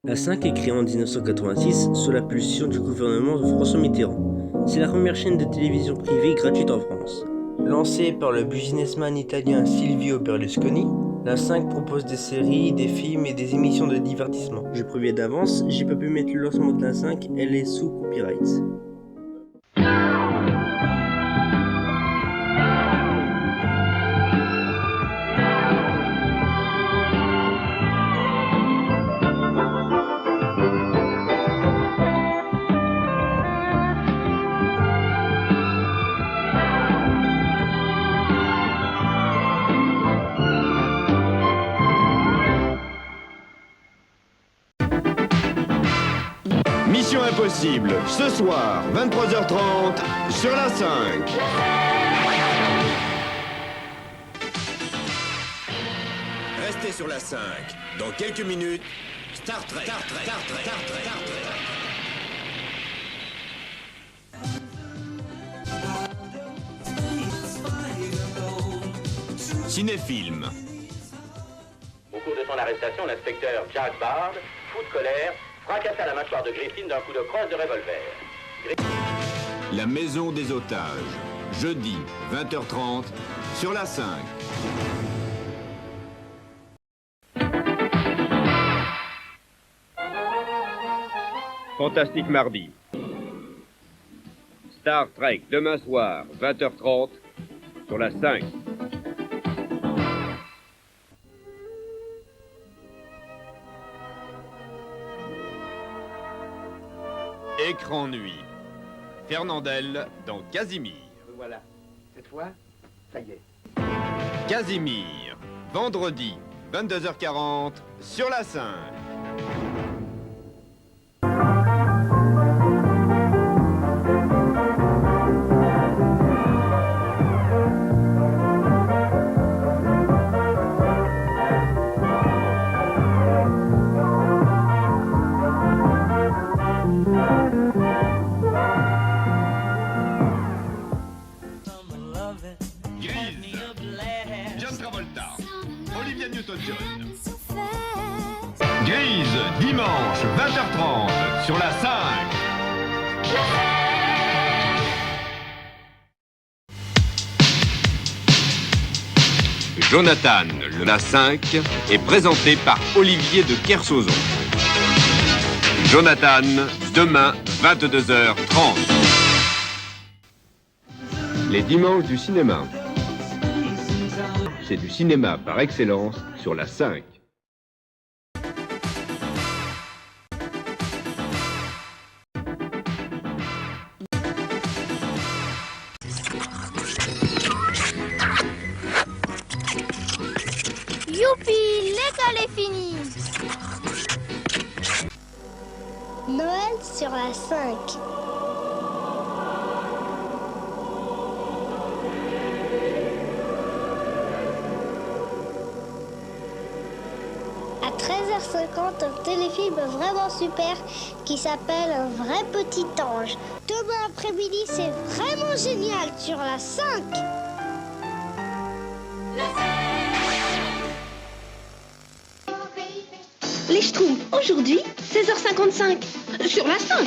La 5 est créée en 1986 sous la pulsion du gouvernement de François Mitterrand. C'est la première chaîne de télévision privée gratuite en France. Lancée par le businessman italien Silvio Berlusconi, la 5 propose des séries, des films et des émissions de divertissement. Je préviens d'avance, j'ai pas pu mettre le lancement de la 5, elle est sous copyright. Mission Impossible, ce soir, 23h30, sur la 5. Restez sur la 5. Dans quelques minutes, Star Trek. Cinéfilm. Au cours de son arrestation, l'inspecteur Jack Bard, fou de colère, fracassa la mâchoire de Griffin d'un coup de crosse de revolver. La Maison des Otages. Jeudi, 20h30, sur la 5. Fantastique mardi. Star Trek, demain soir, 20h30, sur la 5. Écran nuit. Fernandel dans Casimir. Voilà. Cette fois, ça y est. Casimir. Vendredi, 22h40, sur la 5. John Travolta, Olivia Newton-John. Grise, dimanche, 20h30, sur la 5. Jonathan, la 5, est présenté par Olivier de Kersauzon. Jonathan, demain, 22h30. Les dimanches du cinéma. C'est du cinéma par excellence sur la 5. Youpi, l'école est finie. Noël sur la 5. À 13h50, un téléfilm vraiment super qui s'appelle Un vrai petit ange. Demain après-midi, c'est vraiment génial sur la 5. Les Schtroumpfs, aujourd'hui, 16h55, sur la 5.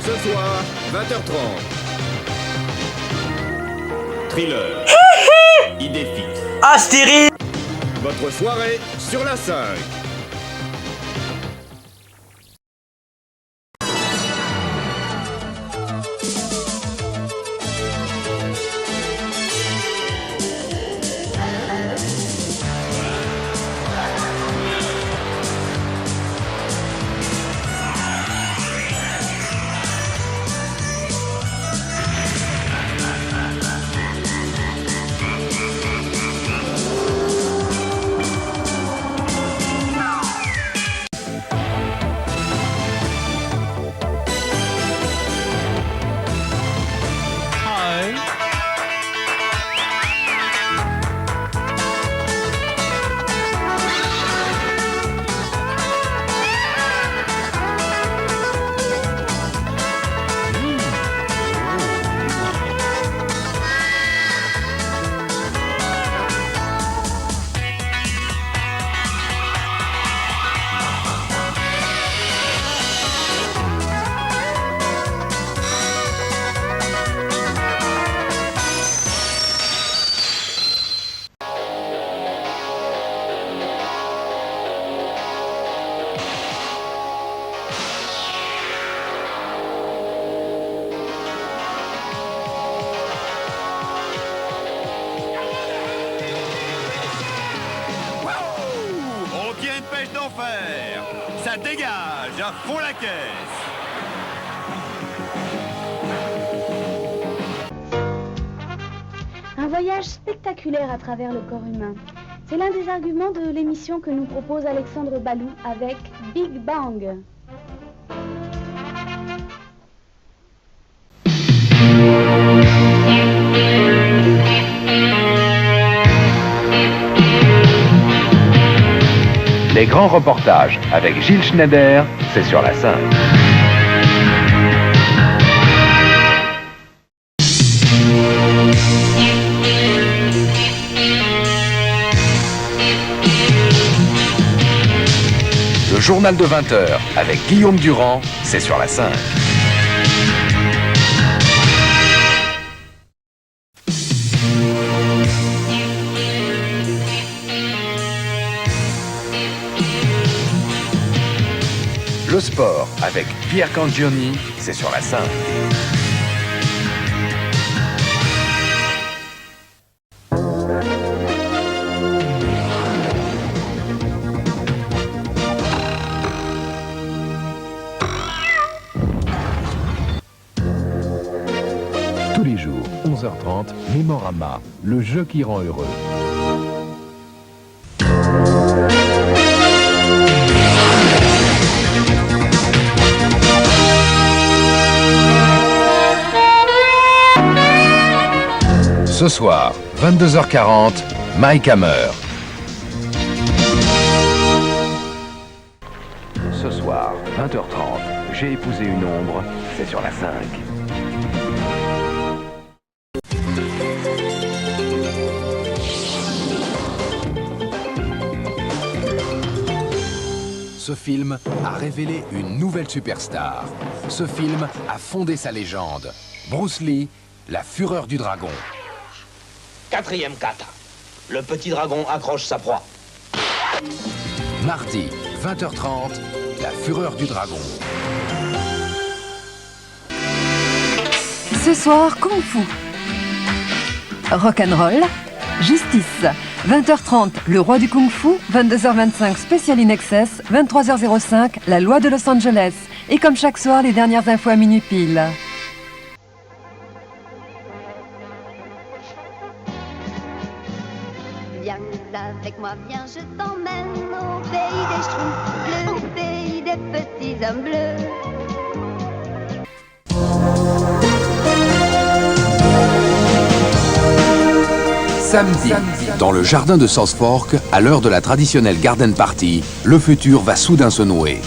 Ce soir, 20h30. Thriller. Idée fixe. Astérix. Votre soirée sur la 5. d'enfer. Ça dégage à fond la caisse. Un voyage spectaculaire à travers le corps humain. C'est l'un des arguments de l'émission que nous propose Alexandre Balou avec Big Bang. Les grands reportages avec Gilles Schneider, c'est sur la 5. Le journal de 20h avec Guillaume Durand, c'est sur la 5. Le sport avec Pierre Cangioni, c'est sur la 5. Tous les jours, 11h30, Mémorama, le jeu qui rend heureux. Ce soir, 22h40, Mike Hammer. Ce soir, 20h30, J'ai épousé une ombre, c'est sur la 5. Ce film a révélé une nouvelle superstar. Ce film a fondé sa légende. Bruce Lee, la fureur du dragon. 4e kata. Le petit dragon accroche sa proie. Mardi, 20h30, la fureur du dragon. Ce soir, Kung Fu. Rock'n'roll, justice. 20h30, le roi du Kung Fu. 22h25, Special in Excess. 23h05, la loi de Los Angeles. Et comme chaque soir, les dernières infos à minuit pile. Viens avec moi, viens, je t'emmène au pays des schtroumpfs, le pays des petits hommes bleus. Samedi, dans le jardin de South Fork, à l'heure de la traditionnelle garden party, le futur va soudain se nouer.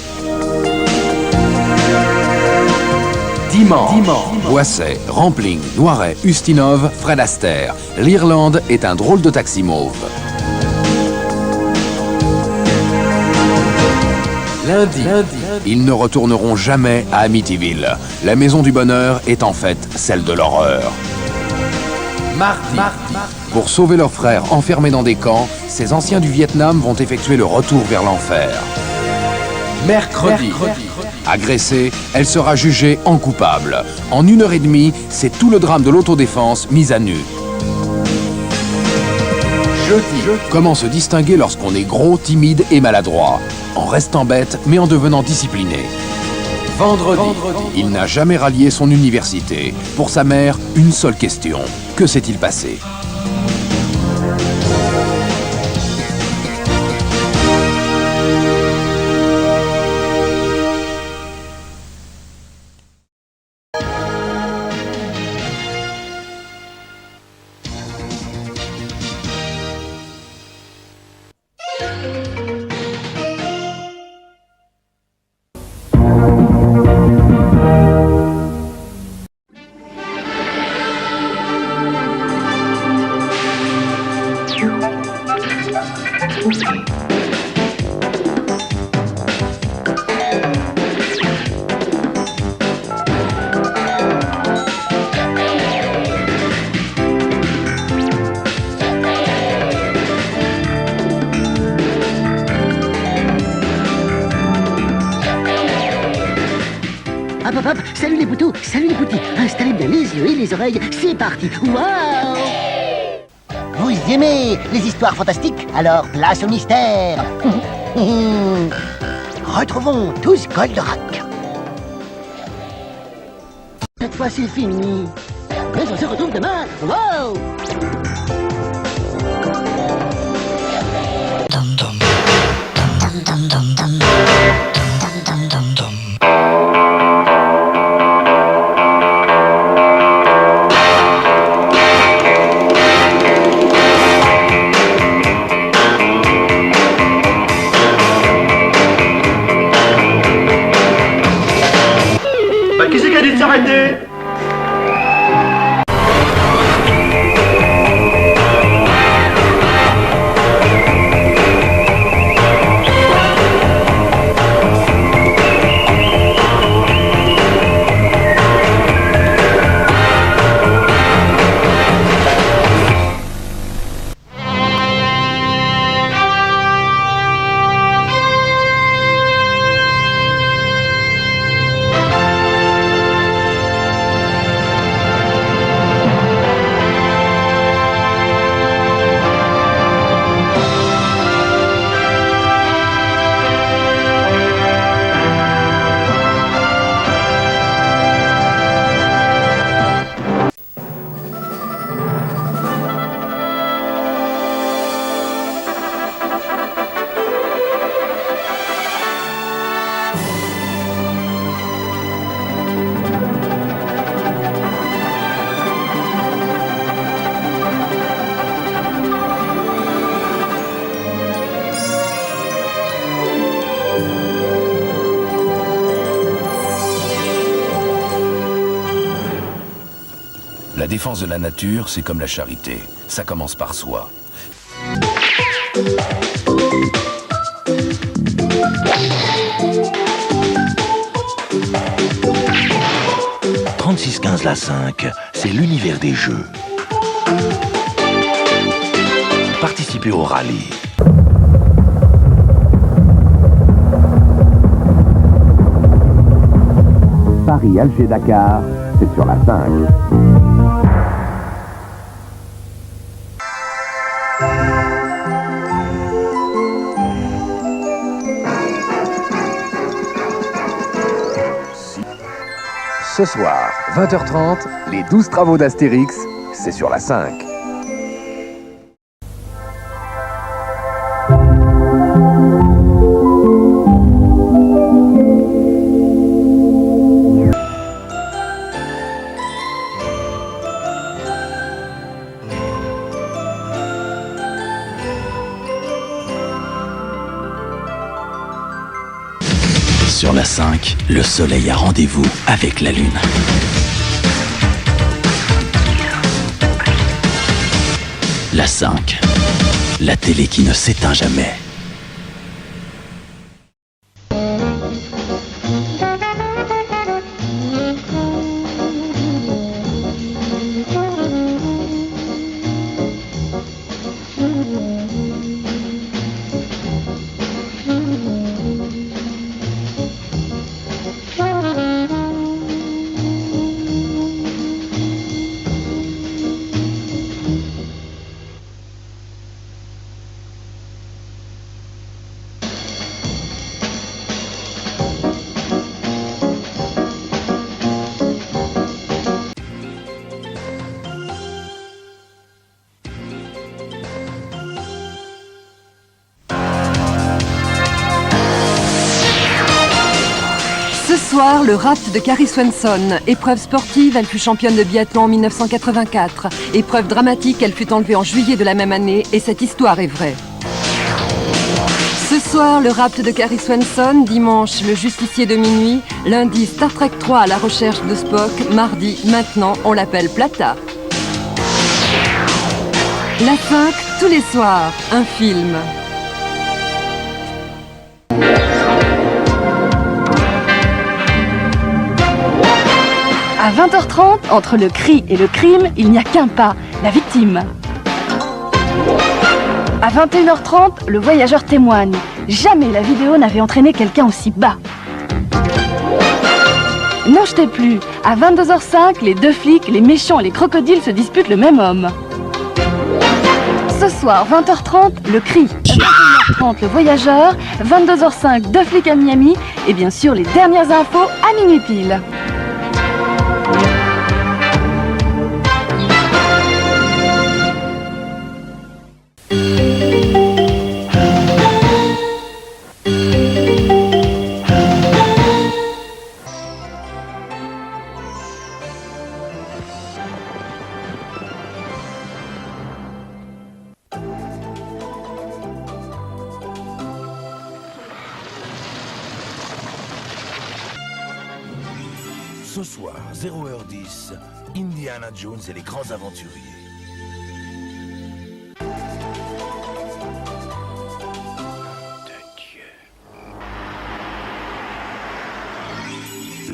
Dimanche, Boisset, Rampling, Noiret, Ustinov, Fred Astaire. L'Irlande est un drôle de taxi mauve. Lundi, ils ne retourneront jamais à Amityville. La maison du bonheur est en fait celle de l'horreur. Mardi, pour sauver leur frère enfermé dans des camps, ces anciens du Vietnam vont effectuer le retour vers l'enfer. Mercredi, agressée, elle sera jugée en coupable. En 1h30, c'est tout le drame de l'autodéfense mis à nu. Jeudi, comment se distinguer lorsqu'on est gros, timide et maladroit? En restant bête, mais en devenant discipliné. Vendredi, il n'a jamais rallié son université. Pour sa mère, une seule question. Que s'est-il passé? Hop, salut les poutous, salut les poutis. Installez bien les yeux et les oreilles, c'est parti. Waouh! Vous aimez les histoires fantastiques? Alors place au mystère. Retrouvons tous Goldorak. Cette fois c'est fini. Mais on se retrouve demain. Wow! Qui c'est qui a dit de s'arrêter? La défense de la nature, c'est comme la charité. Ça commence par soi. « 3615 la 5, c'est l'univers des jeux. Participez au rallye. Paris-Alger-Dakar, c'est sur la 5. Ce soir, 20h30, les 12 travaux d'Astérix, c'est sur la 5. Sur la 5, le soleil a rendez-vous avec la lune. La 5, la télé qui ne s'éteint jamais. soir, le rapt de Carrie Swenson. Épreuve sportive, elle fut championne de biathlon en 1984. Épreuve dramatique, elle fut enlevée en juillet de la même année et cette histoire est vraie. Ce soir, le rapt de Carrie Swenson. Dimanche, le justicier de minuit. Lundi, Star Trek 3 à la recherche de Spock. Mardi, maintenant, on l'appelle Plata. La 5, tous les soirs, un film. À 20h30, entre le cri et le crime, il n'y a qu'un pas, la victime. À 21h30, le voyageur témoigne. Jamais la vidéo n'avait entraîné quelqu'un aussi bas. N'en jetez plus. À 22h05, les deux flics, les méchants et les crocodiles se disputent le même homme. Ce soir, 20h30, le cri. 21h30, le voyageur. 22h05, deux flics à Miami. Et bien sûr, les dernières infos à minuit pile. Ce soir, 0h10, Indiana Jones et les grands aventuriers.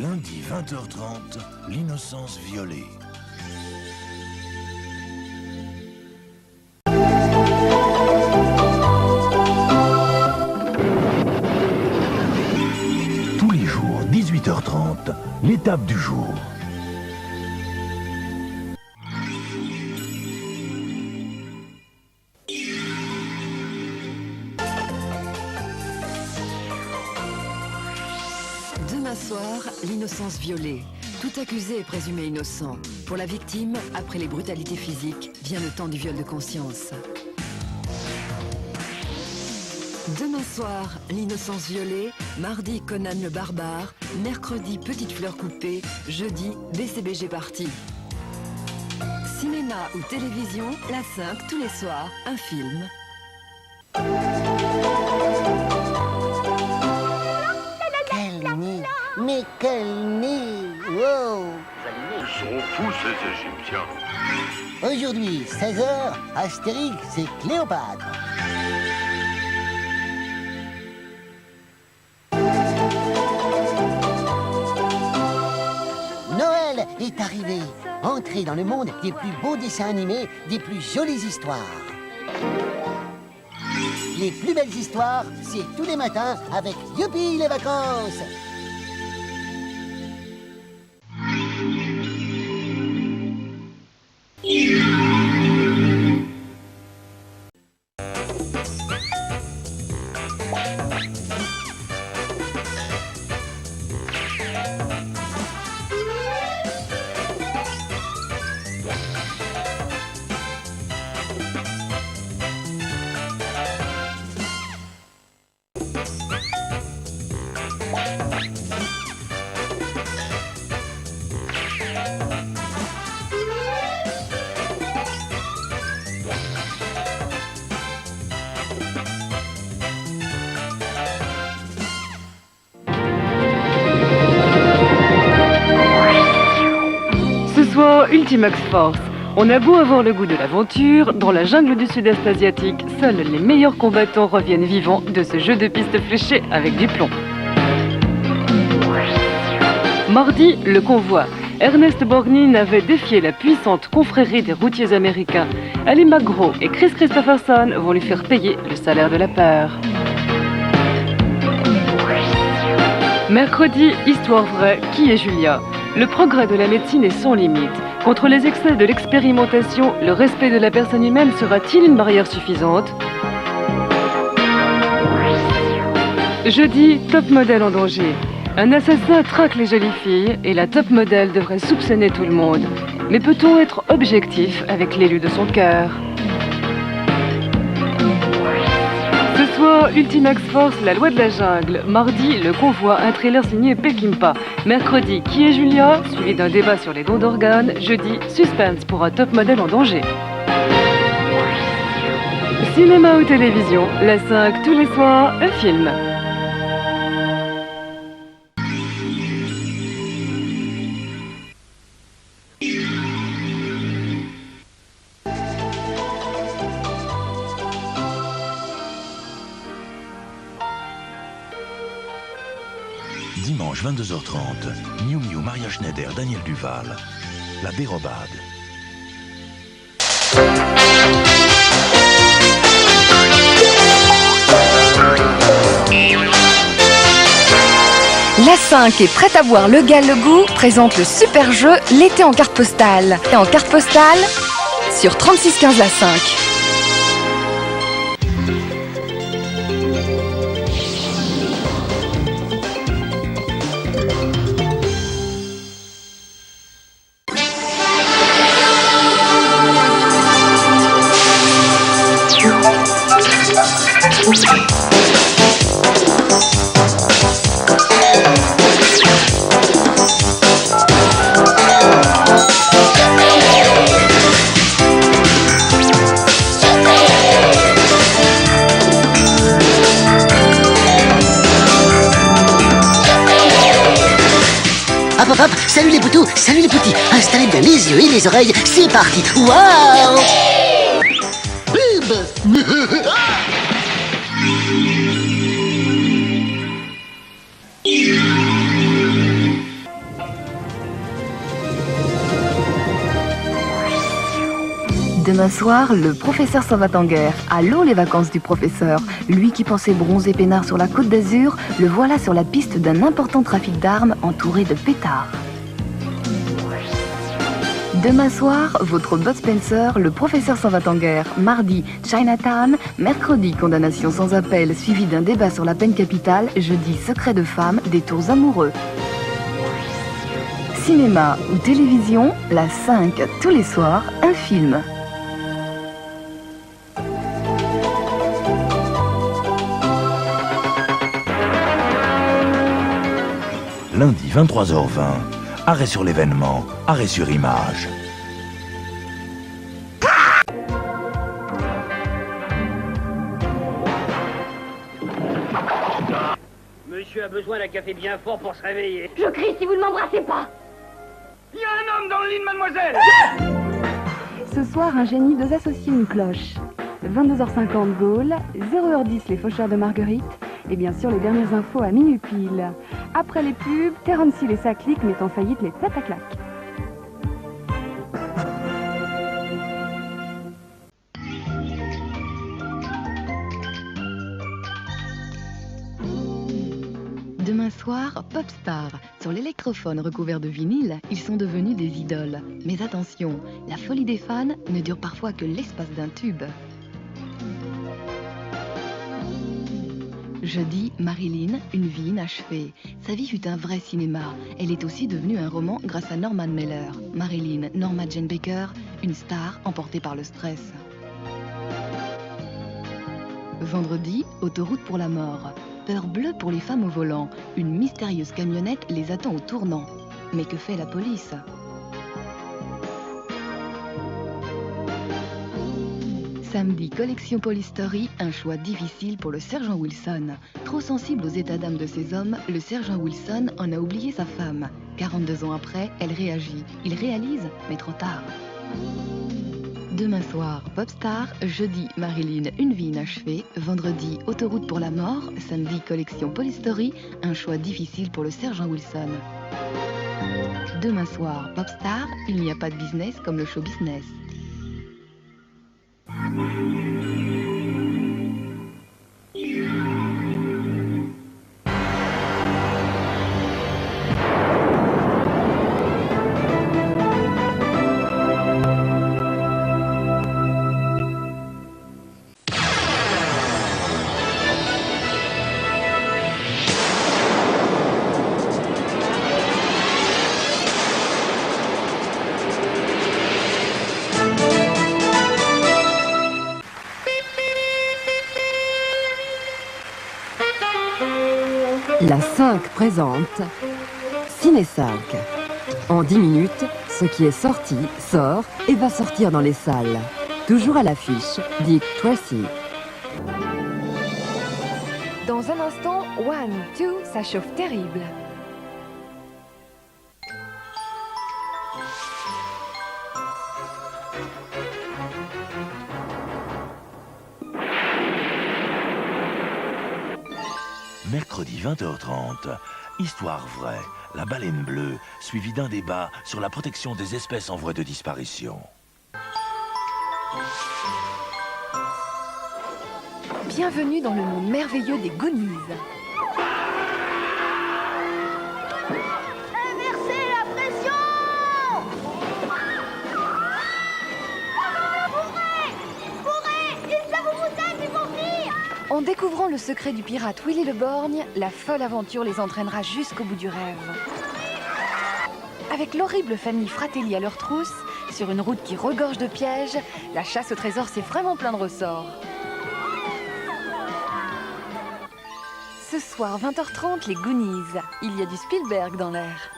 Lundi 20h30, l'innocence violée. Tous les jours, 18h30, l'étape du jour. Demain soir, l'innocence violée. Tout accusé est présumé innocent. Pour la victime, après les brutalités physiques, vient le temps du viol de conscience. Demain soir, l'innocence violée. Mardi, Conan le barbare. Mercredi, Petite fleur coupée. Jeudi, BCBG party. Cinéma ou télévision, la 5, tous les soirs, un film. Quel nid! Mais quel nid! Wow! Ils sont fous, ces Égyptiens. Aujourd'hui, 16h, Astérix et Cléopâtre. Noël est arrivé. Entrez dans le monde des plus beaux dessins animés, des plus jolies histoires. Les plus belles histoires, c'est tous les matins avec Youpi les vacances. Ultimax Force. On a beau avoir le goût de l'aventure, dans la jungle du sud-est asiatique, seuls les meilleurs combattants reviennent vivants de ce jeu de piste fléchée avec du plomb. Mardi, le convoi. Ernest Borgnine avait défié la puissante confrérie des routiers américains. Ali McGraw et Chris Christopherson vont lui faire payer le salaire de la peur. Mercredi, histoire vraie, qui est Julia? Le progrès de la médecine est sans limite. Contre les excès de l'expérimentation, le respect de la personne humaine sera-t-il une barrière suffisante? Jeudi, top modèle en danger. Un assassin traque les jolies filles et la top modèle devrait soupçonner tout le monde. Mais peut-on être objectif avec l'élu de son cœur? Ce soir, Ultimax Force, la loi de la jungle. Mardi, le convoi, un trailer signé Peckinpah. Mercredi, Qui est Julia, suivi d'un débat sur les dons d'organes. Jeudi, suspense pour un top modèle en danger. Cinéma ou télévision, la 5 tous les soirs, un film. Dimanche 22h30, Miu Miu, Maria Schneider, Daniel Duval, La Dérobade. La 5 est prête à boire le goût présente le super jeu L'été en carte postale. Et en carte postale sur 3615 la 5. Hop, salut les poutous, salut les petits. Installez bien les yeux et les oreilles, c'est parti. Waouh! Demain soir, le professeur s'en va en guerre. Allô les vacances du professeur. Lui qui pensait bronzer peinard sur la côte d'Azur, le voilà sur la piste d'un important trafic d'armes entouré de pétards. Demain soir, votre Bud Spencer, le professeur s'en va en guerre. Mardi, Chinatown. Mercredi, condamnation sans appel, suivi d'un débat sur la peine capitale. Jeudi, secret de femme, des tours amoureux. Cinéma ou télévision, la 5, tous les soirs, un film. Lundi 23h20, arrêt sur l'événement, arrêt sur image. Monsieur a besoin d'un café bien fort pour se réveiller. Je crie si vous ne m'embrassez pas. Il y a un homme dans le lit de mademoiselle. Ce soir, un génie, deux associés, une cloche. 22h50 Gaulle, 0h10 les faucheurs de Marguerite. Et bien sûr, les dernières infos à minuit pile. Après les pubs, Terence Hill et sa clique mettent en faillite les têtes à claque. Demain soir, Popstar. Sur l'électrophone recouvert de vinyle, ils sont devenus des idoles. Mais attention, la folie des fans ne dure parfois que l'espace d'un tube. Jeudi, Marilyn, une vie inachevée. Sa vie fut un vrai cinéma. Elle est aussi devenue un roman grâce à Norman Mailer. Marilyn, Norma Jane Baker, une star emportée par le stress. Vendredi, autoroute pour la mort. Peur bleue pour les femmes au volant. Une mystérieuse camionnette les attend au tournant. Mais que fait la police ? Samedi, collection Polystory, un choix difficile pour le sergent Wilson. Trop sensible aux états d'âme de ces hommes, le sergent Wilson en a oublié sa femme. 42 ans après, elle réagit. Il réalise, mais trop tard. Demain soir, Popstar. Jeudi, Marilyn, une vie inachevée. Vendredi, autoroute pour la mort. Samedi, collection Polystory, un choix difficile pour le sergent Wilson. Demain soir, Popstar. Il n'y a pas de business comme le show business. La 5 présente Ciné 5. En 10 minutes, ce qui est sorti, sort et va sortir dans les salles. Toujours à l'affiche, Dick Tracy. Dans un instant, 1, 2, ça chauffe terrible. Mercredi 20h30, Histoire vraie, la baleine bleue, suivie d'un débat sur la protection des espèces en voie de disparition. Bienvenue dans le monde merveilleux des Goonies. Inversez la pression! Courez! Une savon-bouteille du vampire! En découvrant le secret du pirate Willy le Borgne, la folle aventure les entraînera jusqu'au bout du rêve. Avec l'horrible famille Fratelli à leur trousse, sur une route qui regorge de pièges, la chasse au trésor c'est vraiment plein de ressorts. Ce soir, 20h30, les Goonies. Il y a du Spielberg dans l'air.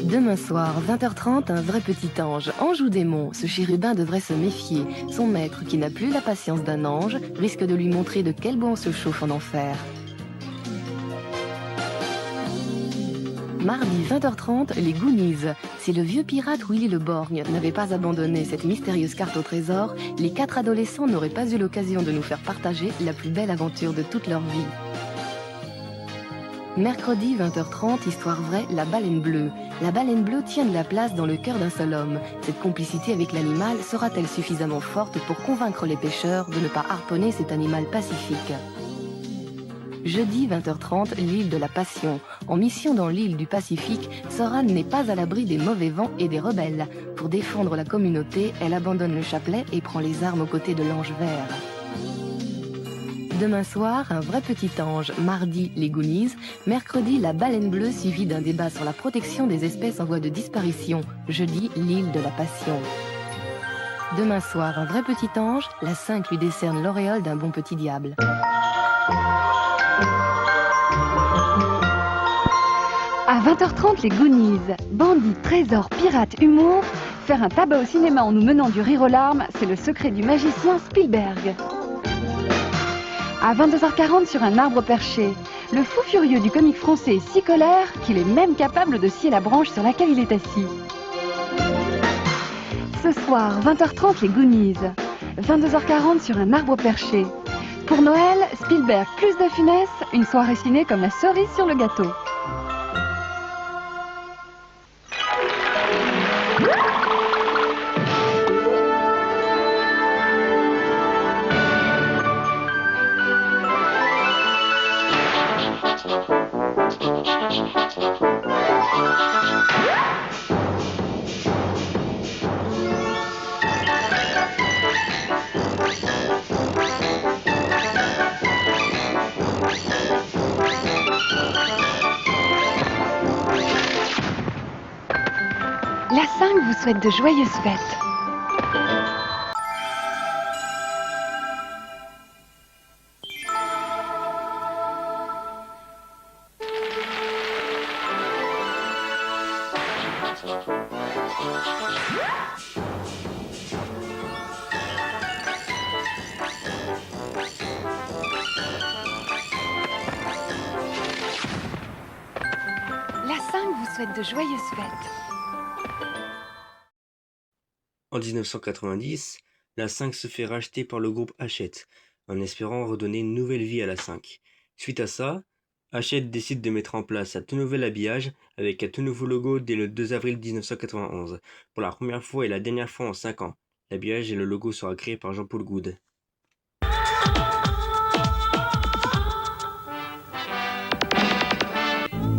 Demain soir, 20h30, un vrai petit ange, ange ou démon, ce chérubin devrait se méfier. Son maître, qui n'a plus la patience d'un ange, risque de lui montrer de quel bois on se chauffe en enfer. Mardi 20h30, les Goonies. Si le vieux pirate Willy le Borgne n'avait pas abandonné cette mystérieuse carte au trésor, les 4 adolescents n'auraient pas eu l'occasion de nous faire partager la plus belle aventure de toute leur vie. Mercredi 20h30, Histoire vraie, la baleine bleue. La baleine bleue tient de la place dans le cœur d'un seul homme. Cette complicité avec l'animal sera-t-elle suffisamment forte pour convaincre les pêcheurs de ne pas harponner cet animal pacifique ? Jeudi 20h30, l'île de la Passion. En mission dans l'île du Pacifique, Soran n'est pas à l'abri des mauvais vents et des rebelles. Pour défendre la communauté, elle abandonne le chapelet et prend les armes aux côtés de l'ange vert. Demain soir, un vrai petit ange. Mardi, les Goonies. Mercredi, la baleine bleue suivie d'un débat sur la protection des espèces en voie de disparition. Jeudi, l'île de la Passion. Demain soir, un vrai petit ange. La 5 lui décerne l'auréole d'un bon petit diable. À 20h30, les Goonies. Bandits, trésors, pirates, humour. Faire un tabac au cinéma en nous menant du rire aux larmes, c'est le secret du magicien Spielberg. À 22h40, sur un arbre perché. Le fou furieux du comique français est si colère qu'il est même capable de scier la branche sur laquelle il est assis. Ce soir, 20h30, les Goonies. 22h40, sur un arbre perché. Pour Noël, Spielberg plus de finesse, une soirée ciné comme la cerise sur le gâteau. La 5 vous souhaite de joyeuses fêtes. La 5 vous souhaite de joyeuses fêtes. En 1990, la 5 se fait racheter par le groupe Hachette, en espérant redonner une nouvelle vie à la 5. Suite à ça, Hachette décide de mettre en place un tout nouvel habillage avec un tout nouveau logo dès le 2 avril 1991, pour la première fois et la dernière fois en 5 ans. L'habillage et le logo sera créé par Jean-Paul Goude.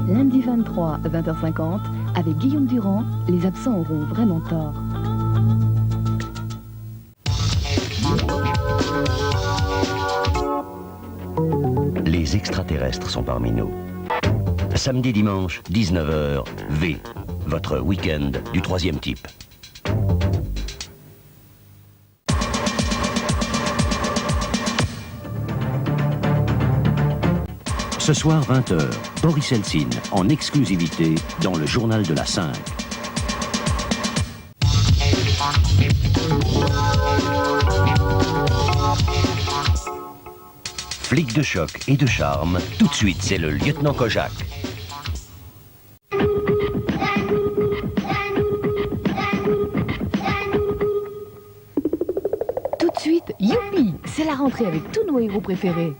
Lundi 23, 20h50, avec Guillaume Durand, les absents auront vraiment tort. Les extraterrestres sont parmi nous. Samedi, dimanche, 19h, V. Votre week-end du troisième type. Ce soir, 20h, Boris Helsin, en exclusivité, dans le journal de la 5. Flic de choc et de charme, tout de suite, c'est le lieutenant Kojak. Tout de suite, youpi, c'est la rentrée avec tous nos héros préférés.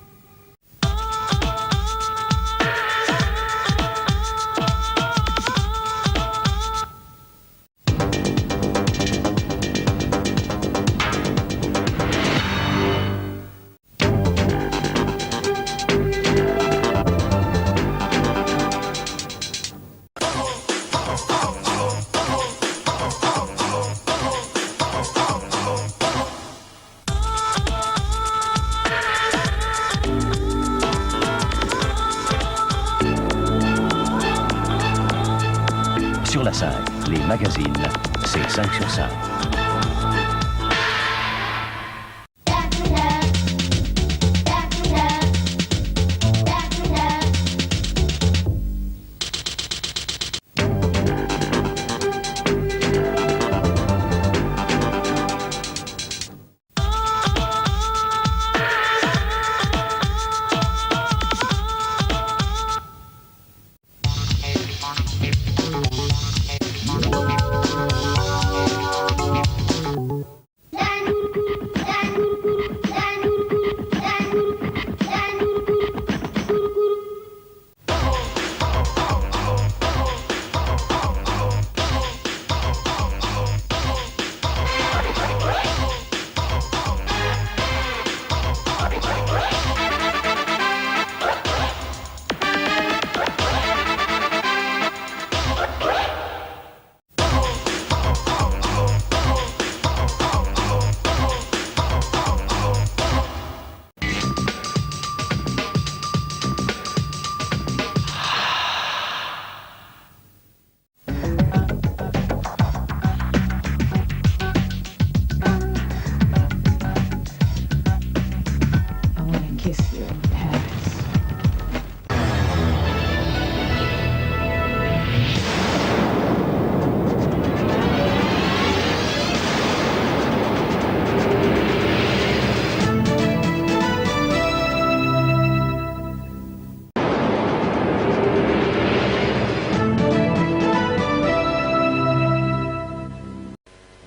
Sur la 5, les magazines, c'est 5 sur 5.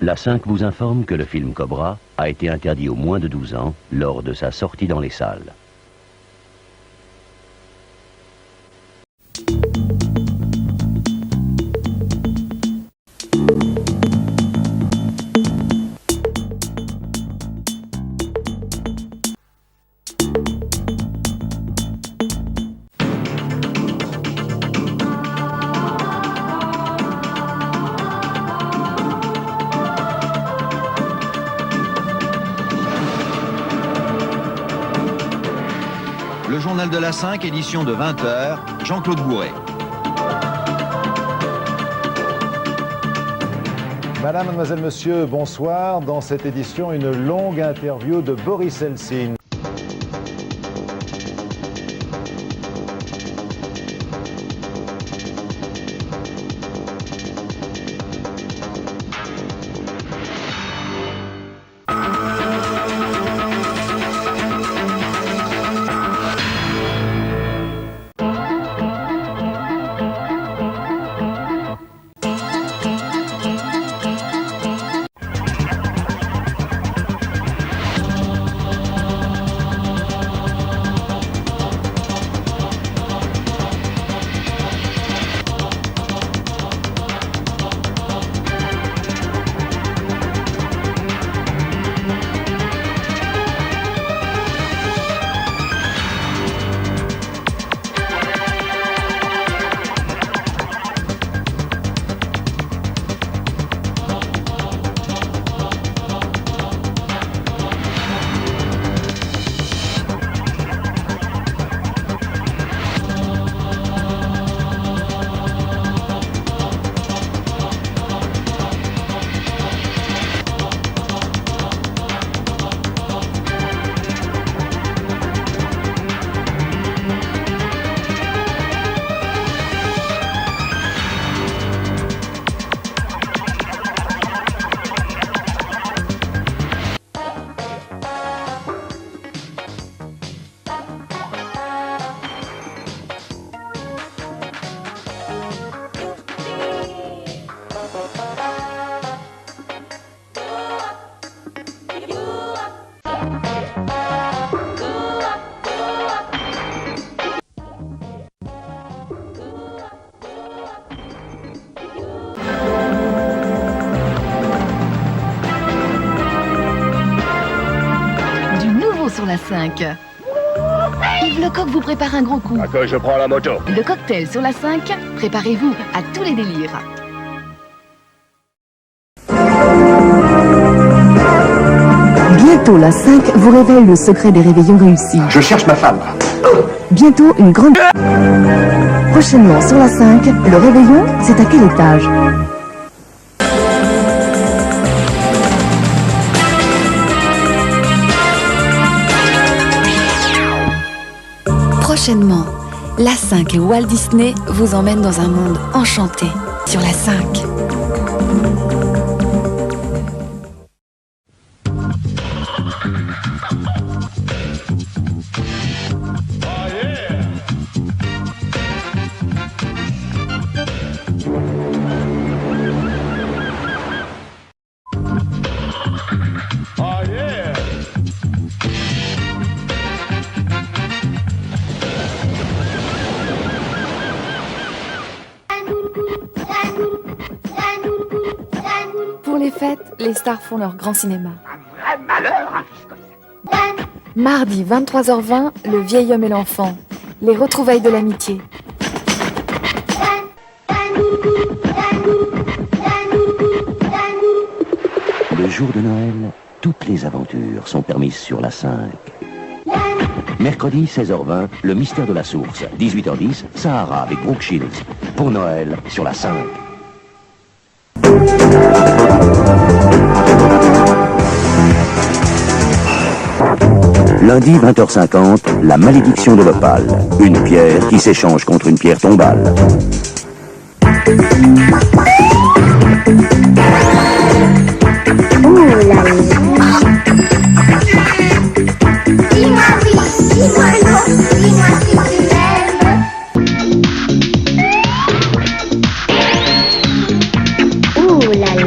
La 5 vous informe que le film Cobra a été interdit aux moins de 12 ans lors de sa sortie dans les salles. Le journal de la 5, édition de 20h, Jean-Claude Bourret. Madame, mademoiselle, monsieur, bonsoir. Dans cette édition, une longue interview de Boris Helsin. bientôt sur la 5. Yves Lecoq vous prépare un gros coup. À quoi je prends la moto? Le cocktail sur la 5, préparez-vous à tous les délires. Bientôt, la 5 vous révèle le secret des réveillons réussis. Je cherche ma femme. Bientôt, une grande... Prochainement, sur la 5, le réveillon, c'est à quel étage? Prochainement, la 5 et Walt Disney vous emmènent dans un monde enchanté sur la 5. Pour les fêtes, les stars font leur grand cinéma. Un malheur, Mardi, 23h20, Le vieil homme et l'enfant. Les retrouvailles de l'amitié. Le jour de Noël, toutes les aventures sont permises sur la 5. Mercredi, 16h20, Le mystère de la source. 18h10, Sahara avec Brooke Shields. Pour Noël, sur la 5. Lundi, 20h50, La malédiction de l'opale. Une pierre qui s'échange contre une pierre tombale. Dis-moi oui, dis-moi non, dis-moi si tu m'aimes. Ouh là là.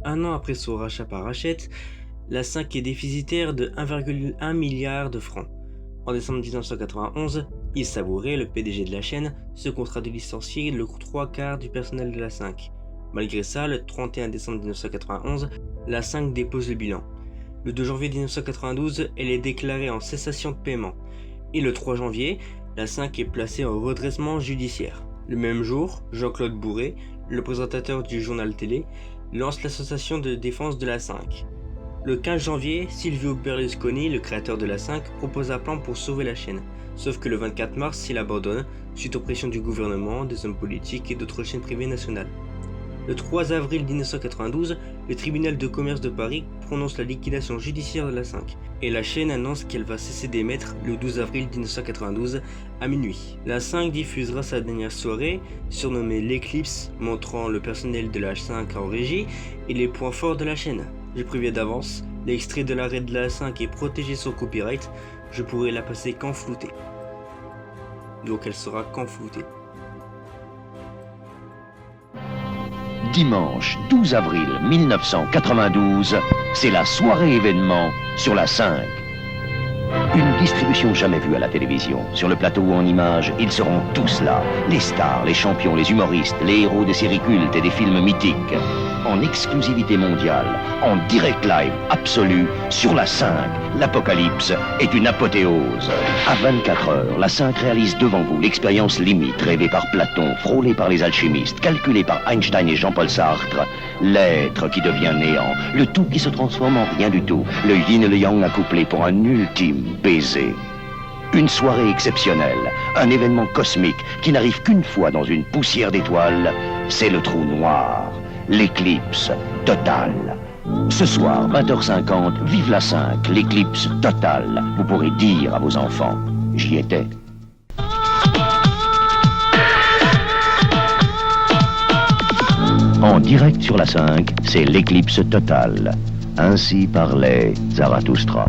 Un an après son rachat par Hachette, la 5 est déficitaire de 1,1 milliard de francs. En décembre 1991, Yves Sabouret, le PDG de la chaîne, se contraint de licencier le 3/4 du personnel de la 5. Malgré ça, le 31 décembre 1991, la 5 dépose le bilan. Le 2 janvier 1992, elle est déclarée en cessation de paiement. Et le 3 janvier, la 5 est placée en redressement judiciaire. Le même jour, Jean-Claude Bourret, le présentateur du journal télé, lance l'association de défense de la 5. Le 15 janvier, Silvio Berlusconi, le créateur de la 5, propose un plan pour sauver la chaîne. Sauf que le 24 mars, il abandonne, suite aux pressions du gouvernement, des hommes politiques et d'autres chaînes privées nationales. Le 3 avril 1992, le tribunal de commerce de Paris prononce la liquidation judiciaire de la 5, et la chaîne annonce qu'elle va cesser d'émettre le 12 avril 1992 à minuit. La 5 diffusera sa dernière soirée, surnommée l'Eclipse, montrant le personnel de la 5 en régie et les points forts de la chaîne. J'ai prévu d'avance, l'extrait de l'arrêt de la 5 est protégé sur copyright, je pourrai la passer qu'en flouté. Donc elle sera qu'en flouté. Dimanche 12 avril 1992, c'est la soirée événement sur la 5. Une distribution jamais vue à la télévision. Sur le plateau ou en images, ils seront tous là. Les stars, les champions, les humoristes, les héros des séries cultes et des films mythiques. En exclusivité mondiale, en direct live absolu, sur la 5. L'apocalypse est une apothéose. À 24 heures, la 5 réalise devant vous l'expérience limite rêvée par Platon, frôlée par les alchimistes, calculée par Einstein et Jean-Paul Sartre. L'être qui devient néant, le tout qui se transforme en rien du tout, le yin et le yang accouplés pour un ultime baiser. Une soirée exceptionnelle, un événement cosmique qui n'arrive qu'une fois dans une poussière d'étoiles, c'est le trou noir, l'éclipse totale. Ce soir, 20h50, vive la 5, l'éclipse totale. Vous pourrez dire à vos enfants, j'y étais. En direct sur la 5, c'est l'éclipse totale. Ainsi parlait Zarathustra.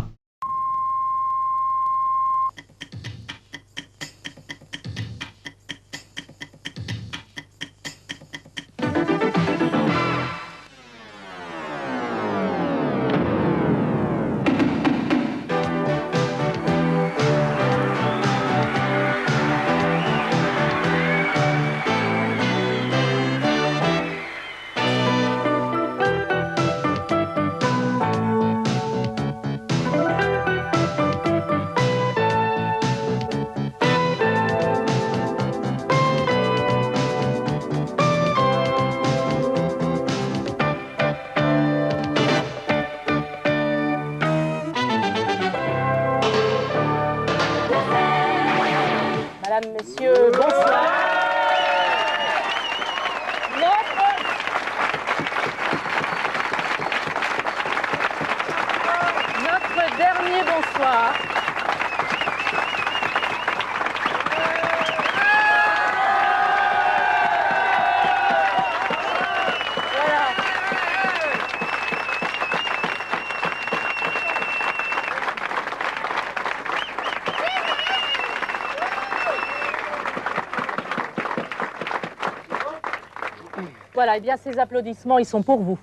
Voilà, et bien ces applaudissements, ils sont pour vous.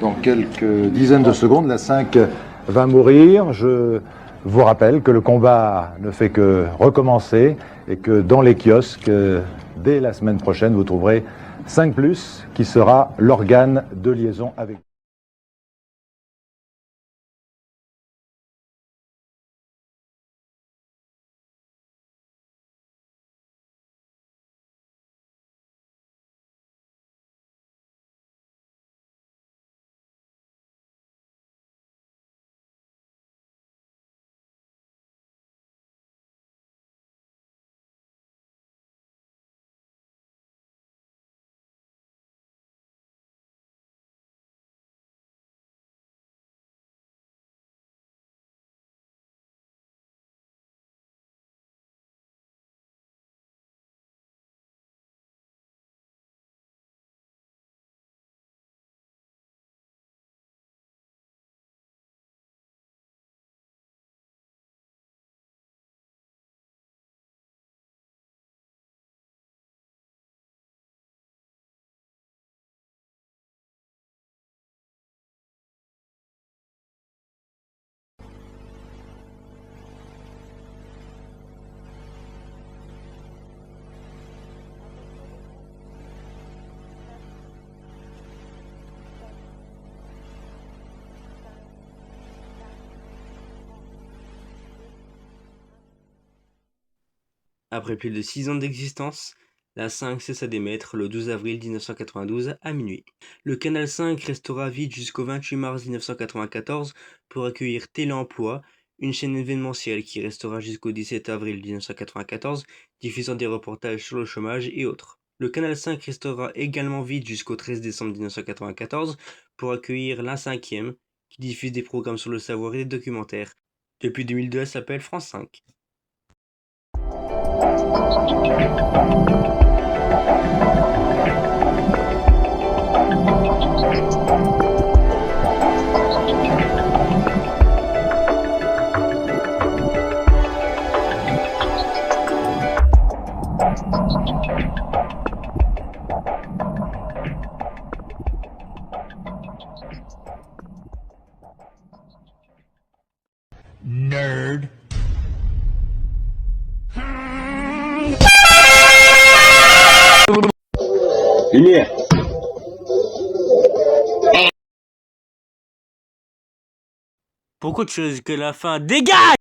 Dans quelques dizaines de secondes, la 5 va mourir. Je vous rappelle que le combat ne fait que recommencer et que dans les kiosques, dès la semaine prochaine, vous trouverez 5+, qui sera l'organe de liaison avec vous. Après plus de 6 ans d'existence, la 5 cessa d'émettre le 12 avril 1992 à minuit. Le canal 5 restera vide jusqu'au 28 mars 1994 pour accueillir Téléemploi, une chaîne événementielle qui restera jusqu'au 17 avril 1994, diffusant des reportages sur le chômage et autres. Le canal 5 restera également vide jusqu'au 13 décembre 1994 pour accueillir la 5e, qui diffuse des programmes sur le savoir et des documentaires. Depuis 2002, elle s'appelle France 5. Nerd. Lumière. Beaucoup de choses que la fin dégage.